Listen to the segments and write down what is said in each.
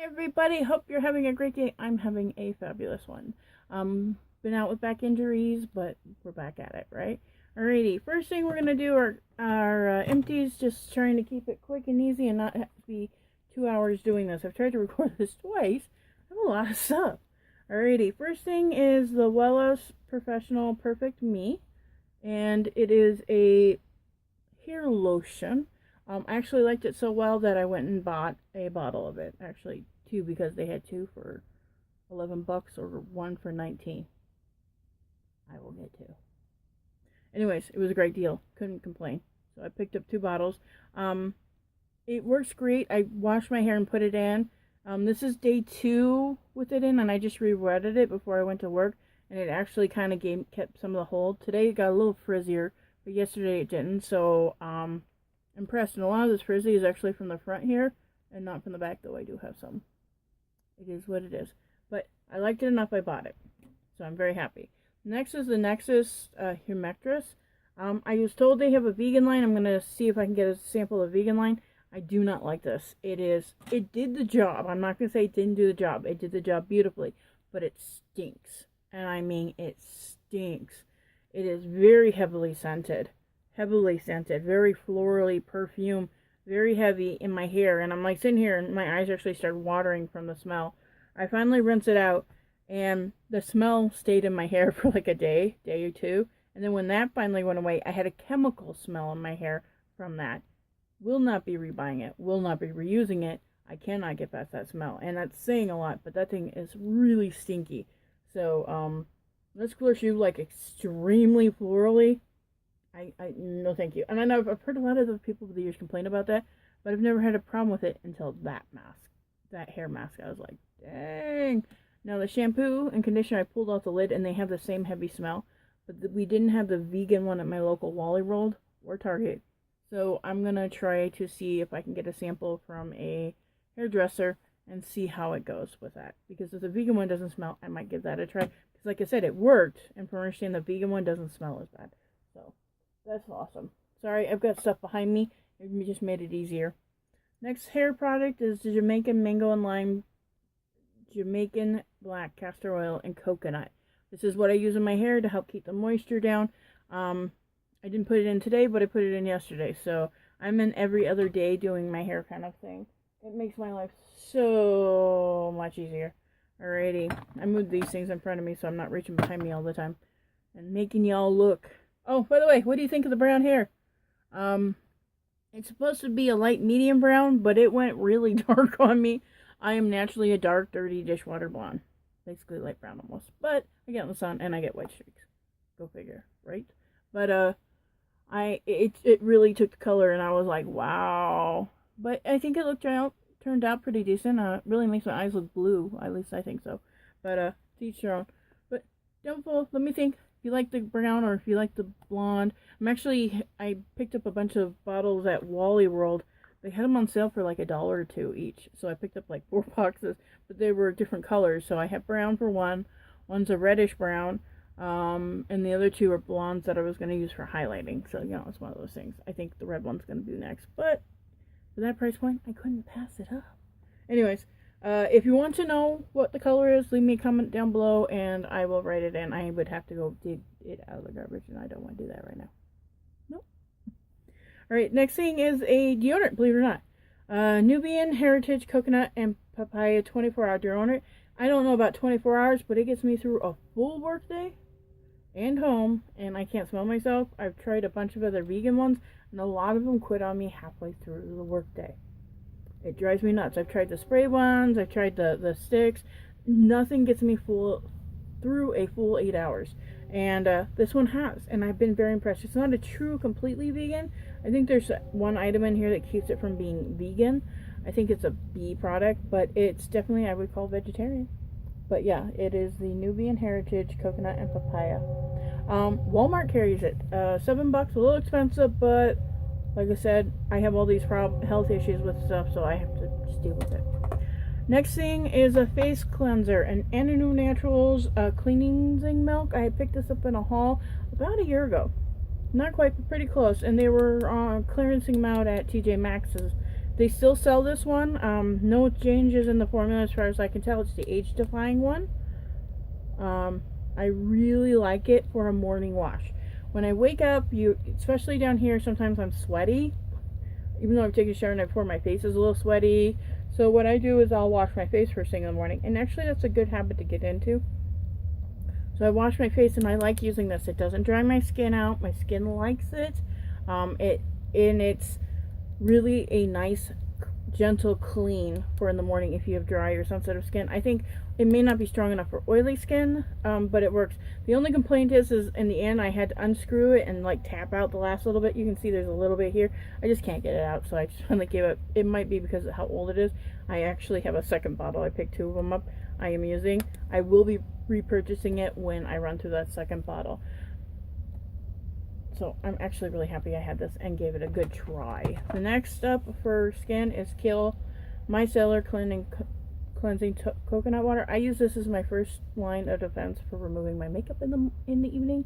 everybody, hope you're having a great day. I'm having a fabulous one. Been out with back injuries, but we're back at it, right? Alrighty, first thing we're gonna do are our empties, just trying to keep it quick and easy and not have to be 2 hours doing this. I've tried to record this twice. I have a lot of stuff. Alrighty, first thing is the Wellos Professional Perfect Me, and it is a hair lotion. I actually liked it so well that I went and bought a bottle of it. Actually, two, because they had two for $11 or one for 19. I will get two. Anyways, it was a great deal. Couldn't complain. So I picked up two bottles. It works great. I washed my hair and put it in. This is day 2 with it in, and I just re-wetted it before I went to work, and it actually kind of kept some of the hold. Today it got a little frizzier, but yesterday it didn't. So impressed. And a lot of this frizzy is actually from the front here and not from the back, though I do have some. It is what it is. But I liked it enough, I bought it. So I'm very happy. Next is the Nexxus Humectress. I was told they have a vegan line. I'm going to see if I can get a sample of the vegan line. I do not like this. It did the job. I'm not going to say it didn't do the job. It did the job beautifully. But it stinks. And I mean, it stinks. It is very heavily scented. Very florally perfume, very heavy in my hair, and I'm like sitting here and my eyes actually started watering from the smell. I finally rinsed it out, and the smell stayed in my hair for like a day or two, and then when that finally went away, I had a chemical smell in my hair from that. Will not be rebuying it, will not be reusing it. I cannot get past that smell, and that's saying a lot, but that thing is really stinky. So this cooler shoe, like, extremely florally. I no thank you. And I know I've heard a lot of the people over the years complain about that, but I've never had a problem with it until that mask, that hair mask. I was like, dang. Now the shampoo and conditioner, I pulled out the lid and they have the same heavy smell, but we didn't have the vegan one at my local Wally World or Target. So I'm gonna try to see if I can get a sample from a hairdresser and see how it goes with that. Because if the vegan one doesn't smell, I might give that a try. Because like I said, it worked, and from understanding, the vegan one doesn't smell as bad. So that's awesome. Sorry, I've got stuff behind me. It just made it easier. Next hair product is the Jamaican Mango and Lime Jamaican Black Castor Oil and Coconut. This is what I use in my hair to help keep the moisture down. I didn't put it in today, but I put it in yesterday. So I'm in every other day doing my hair kind of thing. It makes my life so much easier. Alrighty. I moved these things in front of me so I'm not reaching behind me all the time. And making y'all look. Oh, by the way, what do you think of the brown hair? It's supposed to be a light medium brown, but it went really dark on me. I am naturally a dark, dirty dishwater blonde. Basically light brown almost. But I get in the sun and I get white streaks. Go figure, right? But it really took the color and I was like, wow. But I think it turned out pretty decent. It really makes my eyes look blue. At least I think so. But to each their own. But don't fall. Let me think. If you like the brown or if you like the blonde. I picked up a bunch of bottles at Wally World. They had them on sale for like $1 or $2 each. So I picked up like 4 boxes, but they were different colors. So I have brown for one. One's a reddish brown. And the other 2 are blondes that I was going to use for highlighting. So, it's one of those things. I think the red one's going to be next. But for that price point, I couldn't pass it up. Anyways, if you want to know what the color is, leave me a comment down below and I will write it in. I would have to go dig it out of the garbage and I don't want to do that right now. Nope. Alright, next thing is a deodorant, believe it or not. Nubian Heritage Coconut and Papaya 24-hour deodorant. I don't know about 24 hours, but it gets me through a full work day and home, and I can't smell myself. I've tried a bunch of other vegan ones, and a lot of them quit on me halfway through the work day. It drives me nuts. I've tried the spray ones. I've tried the sticks. Nothing gets me through a full 8 hours. And this one has. And I've been very impressed. It's not a true completely vegan. I think there's one item in here that keeps it from being vegan. I think it's a bee product. But it's definitely, I would call, vegetarian. But yeah, it is the Nubian Heritage Coconut and Papaya. Walmart carries it. $7, a little expensive, but like I said, I have all these health issues with stuff, so I have to just deal with it. Next thing is a face cleanser, an Ananu Naturals cleansing milk. I picked this up in a haul about a year ago. Not quite, but pretty close. And they were clearancing them out at TJ Maxx's They still sell this one. No changes in the formula as far as I can tell. It's the age defying one. I really like it for a morning wash. When I wake up, especially down here, sometimes I'm sweaty. Even though I've taken a shower the night before, my face is a little sweaty. So what I do is I'll wash my face first thing in the morning. And actually that's a good habit to get into. So I wash my face, and I like using this. It doesn't dry my skin out. My skin likes it. It's really a nice gentle clean for in the morning if you have dry or sensitive skin. I think it may not be strong enough for oily skin, but it works. The only complaint is in the end I had to unscrew it and like tap out the last little bit. You can see there's a little bit here. I just can't get it out, so I just finally gave it. It might be because of how old it is. I actually have a second bottle. I picked 2 of them up I am using. I will be repurchasing it when I run through that second bottle. So I'm actually really happy I had this and gave it a good try. The next up for skin is Kiehl Micellar Cleansing Coconut Water. I use this as my first line of defense for removing my makeup in the evening.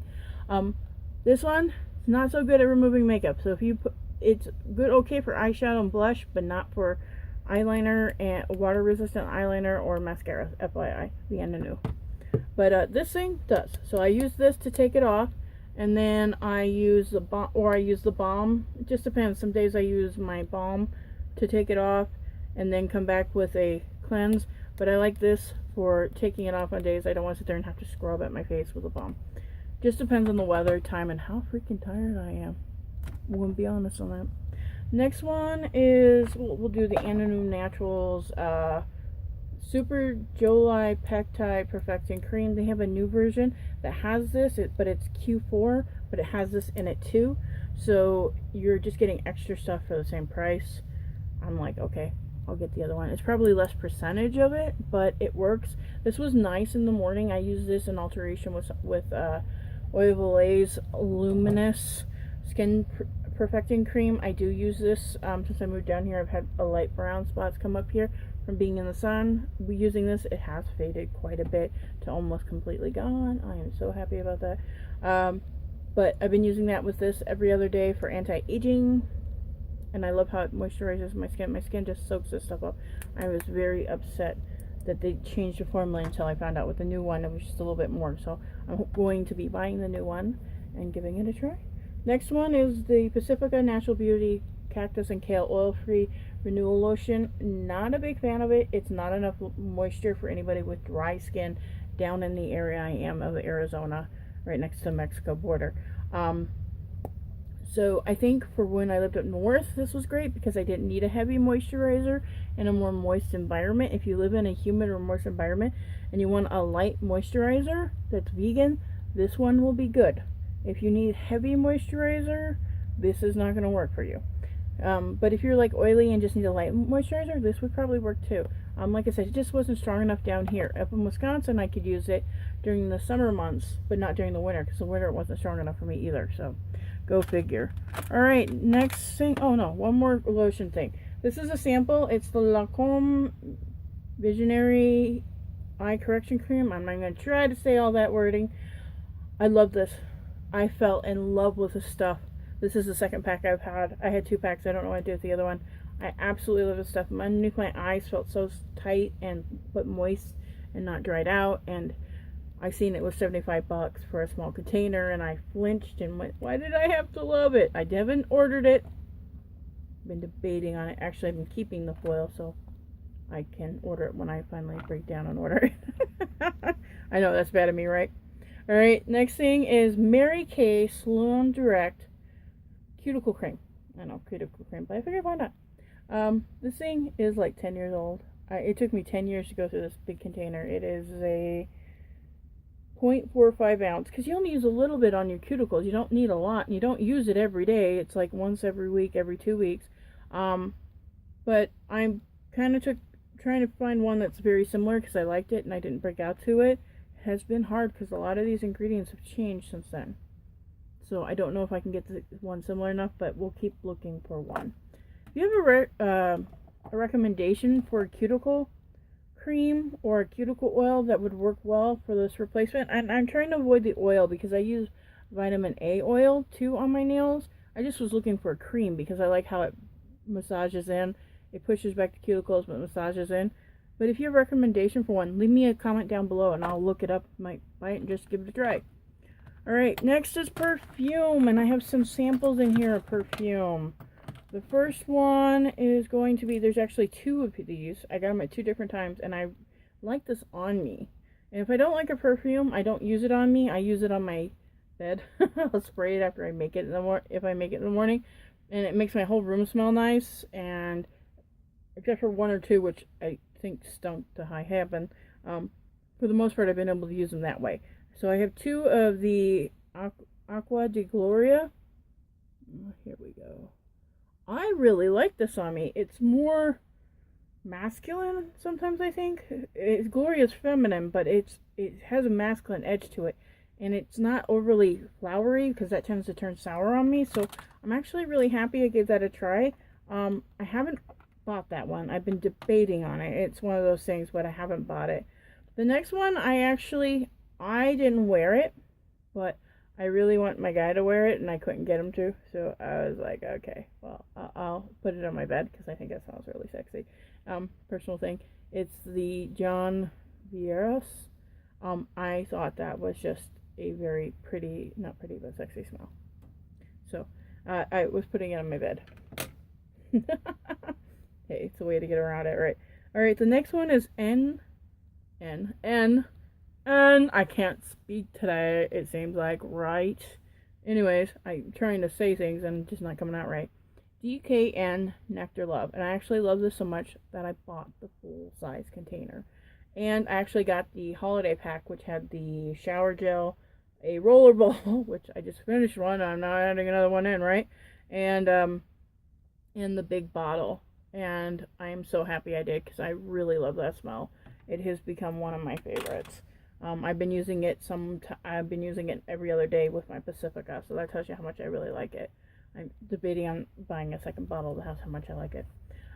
This one is not so good at removing makeup. So if you it's good, okay for eyeshadow and blush, but not for eyeliner and water resistant eyeliner or mascara. FYI, the end of new. But this thing does. So I use this to take it off. And then I use the balm, or I use the balm. It just depends. Some days I use my balm to take it off and then come back with a cleanse. But I like this for taking it off on days I don't want to sit there and have to scrub at my face with a balm. Just depends on the weather, time, and how freaking tired I am. I'm going to be honest on that. Next one is, we'll do the Ananu Naturals Super Jolie Peptide Perfecting Cream. They have a new version that has this, but it's Q4, but it has this in it too. So you're just getting extra stuff for the same price. I'm like, okay, I'll get the other one. It's probably less percentage of it, but it works. This was nice in the morning. I use this in alteration with Oil of Olay's Luminous Skin Perfecting Cream. I do use this since I moved down here. I've had a light brown spots come up here from being in the sun. Using this, it has faded quite a bit to almost completely gone. I am so happy about that. But I've been using that with this every other day for anti-aging, and I love how it moisturizes my skin. My skin just soaks this stuff up. I was very upset that they changed the formula until I found out with the new one it was just a little bit more. So I'm going to be buying the new one and giving it a try. Next one is the Pacifica Natural Beauty Cactus and Kale Oil-Free Renewal Lotion. Not a big fan of it. It's not enough moisture for anybody with dry skin down in the area I am of Arizona, right next to the Mexico border. So I think for when I lived up north, this was great because I didn't need a heavy moisturizer in a more moist environment. If you live in a humid or moist environment and you want a light moisturizer that's vegan, this one will be good. If you need heavy moisturizer, this is not going to work for you. But if you're like oily and just need a light moisturizer, this would probably work too. Like I said, it just wasn't strong enough down here. Up in Wisconsin, I could use it during the summer months, but not during the winter, because the winter it wasn't strong enough for me either. So, go figure. Alright, next thing. Oh no, one more lotion thing. This is a sample. It's the Lancome Visionary Eye Correction Cream. I'm not going to try to say all that wording. I love this. I fell in love with this stuff. This is the second pack I've had. I had 2 packs. I don't know what to do with the other one. I absolutely love this stuff. Underneath my eyes felt so tight and but moist and not dried out. And I seen it was $75 for a small container, and I flinched and went, why did I have to love it? I haven't ordered it. Been debating on it. Actually, I've been keeping the foil so I can order it when I finally break down and order it. I know that's bad of me, right? Alright, next thing is Mary Kay Salon Direct Cuticle Cream. I know, cuticle cream, but I figured why not? This thing is like 10 years old. It took me 10 years to go through this big container. It is a 0.45 ounce, because you only use a little bit on your cuticles. You don't need a lot, and you don't use it every day. It's like once every week, every 2 weeks. But I'm kind of trying to find one that's very similar because I liked it and I didn't break out to it. It has been hard because a lot of these ingredients have changed since then. So I don't know if I can get the one similar enough, but we'll keep looking for one. If you have a recommendation for a cuticle cream or a cuticle oil that would work well for this replacement, and I'm trying to avoid the oil because I use vitamin A oil too on my nails. I just was looking for a cream because I like how it massages in. It pushes back the cuticles but massages in. But if you have a recommendation for one, leave me a comment down below and I'll look it up, might buy it and just give it a try. Alright, next is perfume, and I have some samples in here of perfume. The first one is going to be, there's actually 2 of these. I got them at 2 different times, and I like this on me. And if I don't like a perfume, I don't use it on me. I use it on my bed. I'll spray it after I make it in the if I make it in the morning, and it makes my whole room smell nice. And except for 1 or 2, which I think stunk to high heaven, for the most part, I've been able to use them that way. So I have 2 of the Acqua di Gloria. Here we go. I really like this on me. It's more masculine sometimes, I think. Gloria's feminine, but it has a masculine edge to it. And it's not overly flowery, because that tends to turn sour on me. So I'm actually really happy I gave that a try. I haven't bought that one. I've been debating on it. It's one of those things, but I haven't bought it. The next one, I didn't wear it, but I really want my guy to wear it, and I couldn't get him to, so I was like, okay, well, I'll put it on my bed, because I think that sounds really sexy. Personal thing, it's the John Vieras. I thought that was just a very pretty, not pretty, but sexy smell. So, I was putting it on my bed. Hey, it's a way to get around it, right? Alright, the next one is and I can't speak today, it seems like, right? Anyways, I'm trying to say things and just not coming out right. DKN Nectar Love. And I actually love this so much that I bought the full-size container. And I actually got the holiday pack, which had the shower gel, a roller ball, which I just finished one, I'm not adding another one in, right? And the big bottle. And I am so happy I did, because I really love that smell. It has become one of my favorites. I've been using it every other day with my Pacifica, so that tells you how much I really like it. I'm debating on buying a second bottle. That's how much I like it.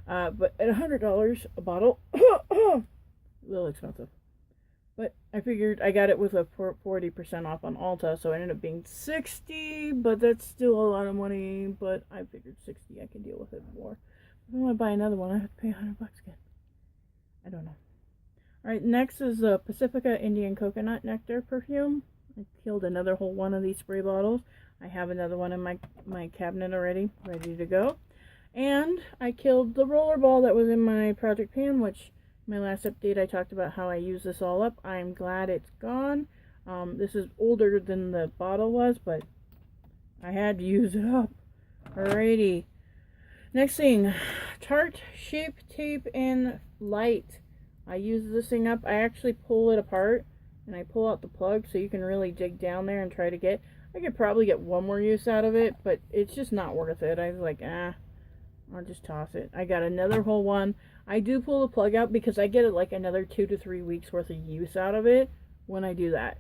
But at $100 a bottle, a little expensive. But I figured I got it with a 40% off on Ulta, so it ended up being $60, but that's still a lot of money. But I figured $60, I can deal with it more. If I want to buy another one, I have to pay $100 again. I don't know. Alright, next is the Pacifica Indian Coconut Nectar perfume. I killed another whole one of these spray bottles. I have another one in my cabinet already, ready to go. And I killed the rollerball that was in my Project Pan, which my last update I talked about how I use this all up. I'm glad it's gone. This is older than the bottle was, but I had to use it up. Alrighty. Next thing, Tarte Shape Tape and Light. I use this thing up. I actually pull it apart and I pull out the plug so you can really dig down there and try to get. I could probably get one more use out of it, but it's just not worth it. I was like, I'll just toss it. I got another whole one. I do pull the plug out because I get like another 2 to 3 weeks worth of use out of it when I do that.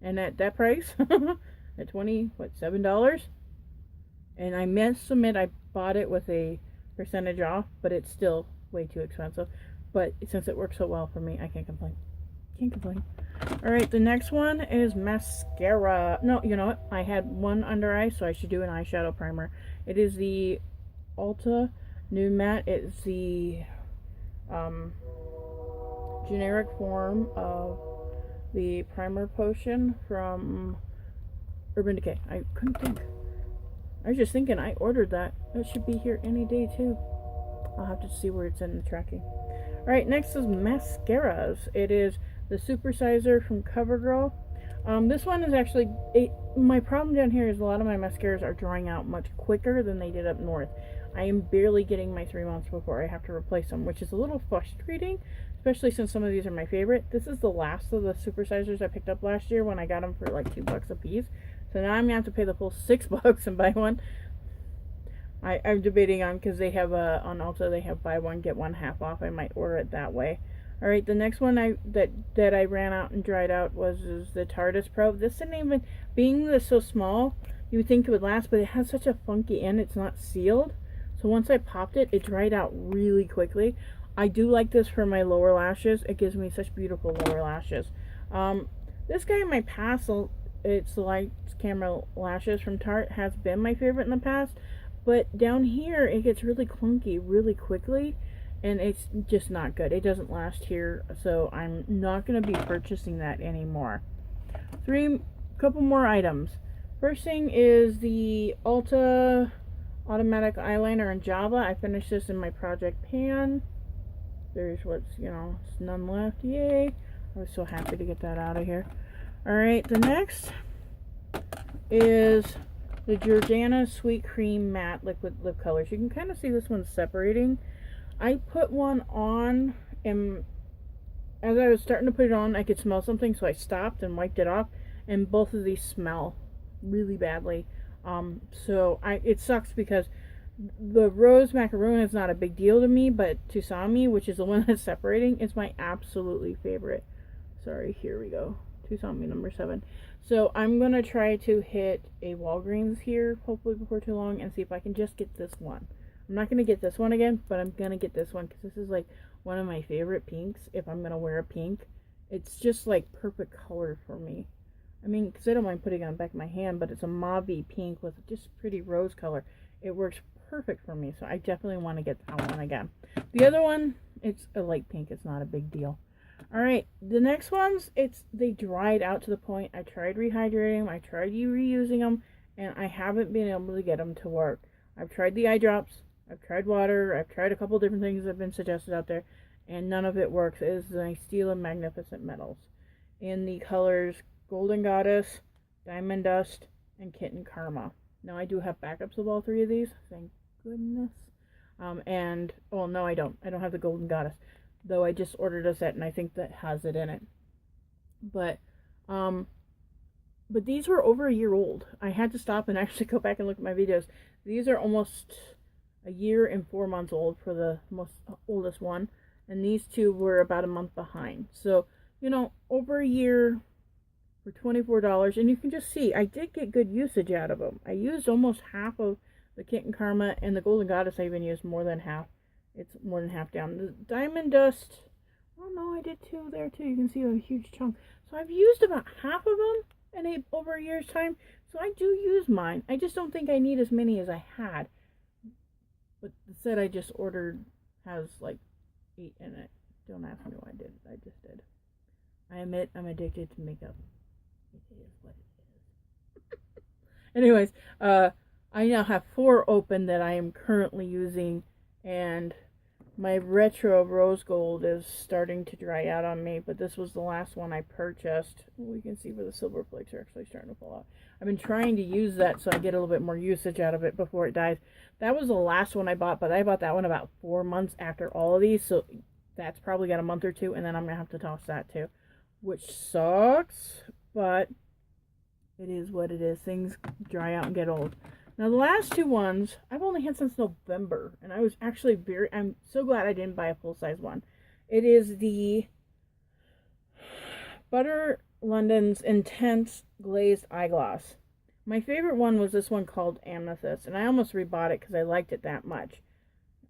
And at that price, at $7? And I must admit I bought it with a percentage off, but it's still way too expensive. But since it works so well for me, I can't complain. Can't complain. Alright, the next one is mascara. No, you know what? I had one under eye, so I should do an eyeshadow primer. It is the Ulta Nude Matte. It's the generic form of the primer potion from Urban Decay. I couldn't think. I was just thinking I ordered that. It should be here any day too. I'll have to see where it's in the tracking. Alright, next is mascaras. It is the Supersizer from CoverGirl. This one is actually, my problem down here is a lot of my mascaras are drying out much quicker than they did up north. I am barely getting my 3 months before I have to replace them, which is a little frustrating, especially since some of these are my favorite. This is the last of the Supersizers I picked up last year when I got them for like $2 a piece. So now I'm going to have to pay the full $6 and buy one. I'm debating on, because they have on Ulta they have buy one get one half off. I might order it that way. All right, the next one that I ran out and dried out was the TARDIS Pro. This didn't even, being this so small, you would think it would last, but it has such a funky end. It's not sealed, so once I popped it, it dried out really quickly. I do like this for my lower lashes. It gives me such beautiful lower lashes. This guy in my past, it's the Lights Camera Lashes from Tarte, has been my favorite in the past. But down here, it gets really clunky really quickly, and it's just not good. It doesn't last here, so I'm not going to be purchasing that anymore. Couple more items. First thing is the Ulta automatic eyeliner in Java. I finished this in my project pan. There's what's, none left. Yay. I was so happy to get that out of here. Alright, the next is the Jordana Sweet Cream Matte Liquid Lip Colors. You can kind of see this one separating. I put one on, and as I was starting to put it on, I could smell something, so I stopped and wiped it off, and both of these smell really badly. So it sucks because the rose macaroon is not a big deal to me, but Tusami, which is the one that's separating, is my absolutely favorite. Sorry, here we go. Tusami number 7. So I'm going to try to hit a Walgreens here, hopefully before too long, and see if I can just get this one. I'm not going to get this one again, but I'm going to get this one because this is like one of my favorite pinks if I'm going to wear a pink. It's just like perfect color for me. I mean, because I don't mind putting it on the back of my hand, but it's a mauve-y pink with just pretty rose color. It works perfect for me, so I definitely want to get that one again. The other one, it's a light pink. It's not a big deal. Alright, the next ones, they dried out to the point. I tried rehydrating them, I tried reusing them, and I haven't been able to get them to work. I've tried the eye drops, I've tried water, I've tried a couple different things that have been suggested out there, and none of it works. It is the Steel and Magnificent Metals in the colors Golden Goddess, Diamond Dust, and Kitten Karma. Now I do have backups of all 3 of these, thank goodness. No, I don't. I don't have the Golden Goddess, though I just ordered a set and I think that has it in it. But these were over a year old. I had to stop and actually go back and look at my videos. These are almost a year and 4 months old for the most oldest one, and these 2 were about a month behind. So, over a year for $24, and you can just see I did get good usage out of them. I used almost half of the Kitten Karma, and the Golden Goddess I even used more than half. It's more than half down. The Diamond Dust, oh no, I did 2 there too. You can see a huge chunk. So I've used about half of them in over a year's time. So I do use mine. I just don't think I need as many as I had. But the set I just ordered has like 8 in it. Don't ask me why I did. I just did. I admit I'm addicted to makeup. It is what it is. Anyways, I now have 4 open that I am currently using, and my retro rose gold is starting to dry out on me, but this was the last one I purchased. We can see where the silver flakes are actually starting to fall out. I've been trying to use that so I get a little bit more usage out of it before it dies. That was the last one I bought, but I bought that one about 4 months after all of these, so that's probably got a month or 2, and then I'm going to have to toss that too, which sucks, but it is what it is. Things dry out and get old. Now, the last 2 ones, I've only had since November, and I was actually I'm so glad I didn't buy a full-size one. It is the Butter London's Intense Glazed Eyegloss. My favorite one was this one called Amethyst, and I almost rebought it because I liked it that much.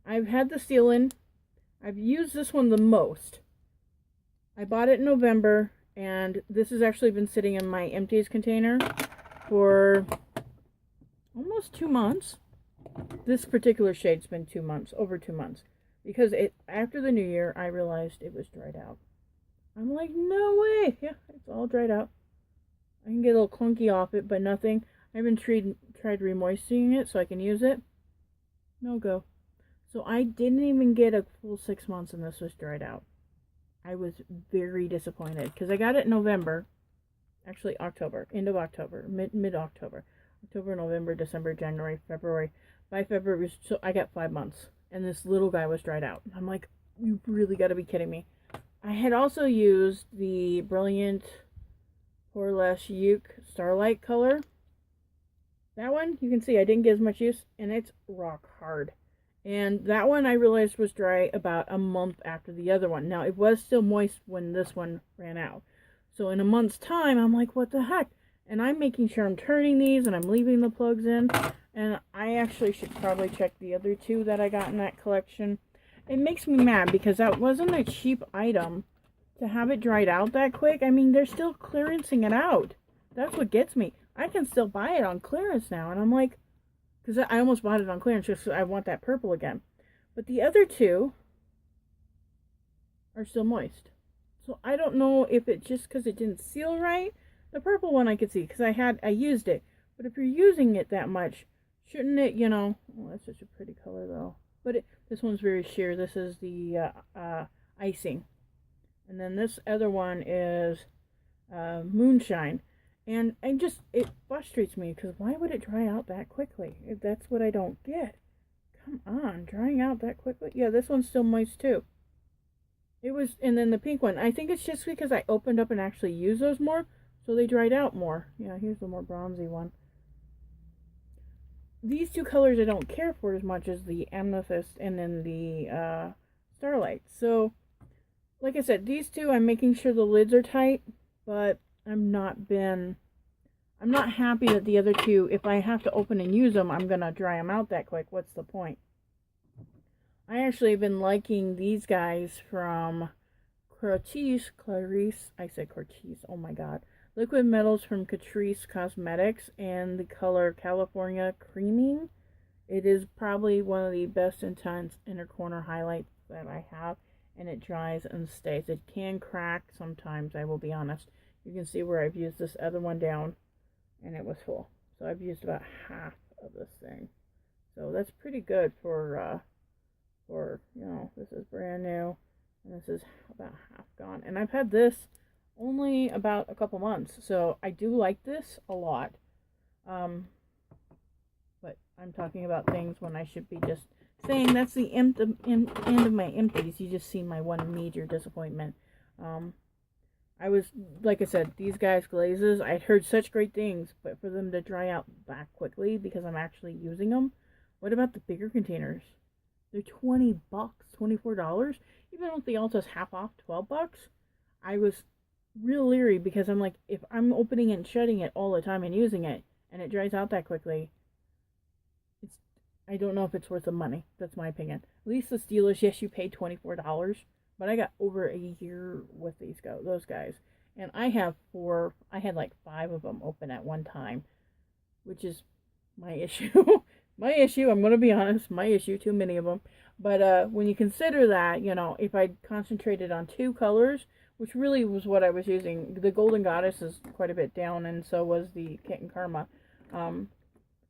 I've had the seal in. I've used this one the most. I bought it in November, and this has actually been sitting in my empties container for almost 2 months. This particular shade's been 2 months, over 2 months, because after the new year I realized it was dried out. I'm like, no way. Yeah, it's all dried out. I can get a little clunky off it, but nothing. I haven't tried remoistening it so I can use it. No go. So I didn't even get a full 6 months and this was dried out. I was very disappointed because I got it in November. Actually, October. End of October. Mid-October. October, November, December, January, February. By February, so I got 5 months. And this little guy was dried out. I'm like, you really got to be kidding me. I had also used the Brilliant Poreless Uke Starlight color. That one, you can see I didn't get as much use, and it's rock hard. And that one I realized was dry about a month after the other one. Now, it was still moist when this one ran out. So in a month's time, I'm like, what the heck? And I'm making sure I'm turning these and I'm leaving the plugs in. And I actually should probably check the other 2 that I got in that collection. It makes me mad because that wasn't a cheap item to have it dried out that quick. I mean, they're still clearancing it out. That's what gets me. I can still buy it on clearance now. And I'm like, because I almost bought it on clearance just so I want that purple again. But the other two are still moist. So I don't know if it's just because it didn't seal right. The purple one I could see because I used it. But if you're using it that much, shouldn't it, oh, that's such a pretty color though. But this one's very sheer. This is the icing. And then this other one is moonshine. And it frustrates me because why would it dry out that quickly? That's what I don't get. Come on, drying out that quickly? Yeah, this one's still moist too. And then the pink one, I think it's just because I opened up and actually used those more, so they dried out more. Yeah, here's the more bronzy one. These two colors I don't care for as much as the amethyst and then the starlight. So, like I said, these two I'm making sure the lids are tight, but I'm not happy that the other two, if I have to open and use them, I'm going to dry them out that quick. What's the point? I actually have been liking these guys from Clarice, I said Cortese, oh my god. Liquid Metals from Catrice Cosmetics and the color California Creaming. It is probably one of the best intense inner corner highlights that I have, and it dries and stays. It can crack sometimes, I will be honest. You can see where I've used this other one down and it was full. So I've used about half of this thing. So that's pretty good for this is brand new and this is about half gone. And I've had this only about a couple months, so I do like this a lot. But I'm talking about things when I should be just saying that's the end of my empties. You just see my one major disappointment. I was, like I said, these guys glazes, I'd heard such great things, but for them to dry out that quickly because I'm actually using them. What about the bigger containers? They're $20, $24. Even with the Ulta's half off, $12. I was real leery because I'm like, if I'm opening and shutting it all the time and using it, and it dries out that quickly, I don't know if it's worth the money. That's my opinion. At least the Steelers, yes, you paid $24, but I got over a year with those guys, and I had like 5 of them open at one time, which is my issue. My issue, I'm going to be honest, my issue, too many of them. But when you consider that, if I concentrated on 2 colors, which really was what I was using, the Golden Goddess is quite a bit down, and so was the Kitten Karma.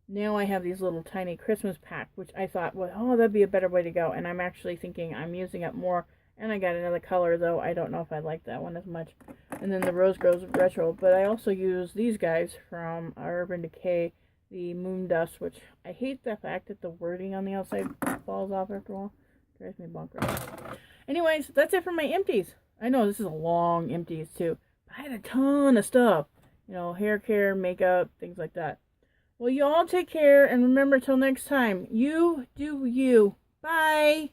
Now I have these little tiny Christmas pack, which I thought, well, oh, that'd be a better way to go. And I'm actually thinking I'm using up more. And I got another color, though. I don't know if I like that one as much. And then the Rose Grows Retro. But I also use these guys from Urban Decay, the Moon Dust, which I hate the fact that the wording on the outside falls off after a while. Drives me bonkers. Anyways, that's it for my empties. I know this is a long empties, too. But I had a ton of stuff. Hair care, makeup, things like that. Well, you all take care, and remember, till next time, you do you. Bye!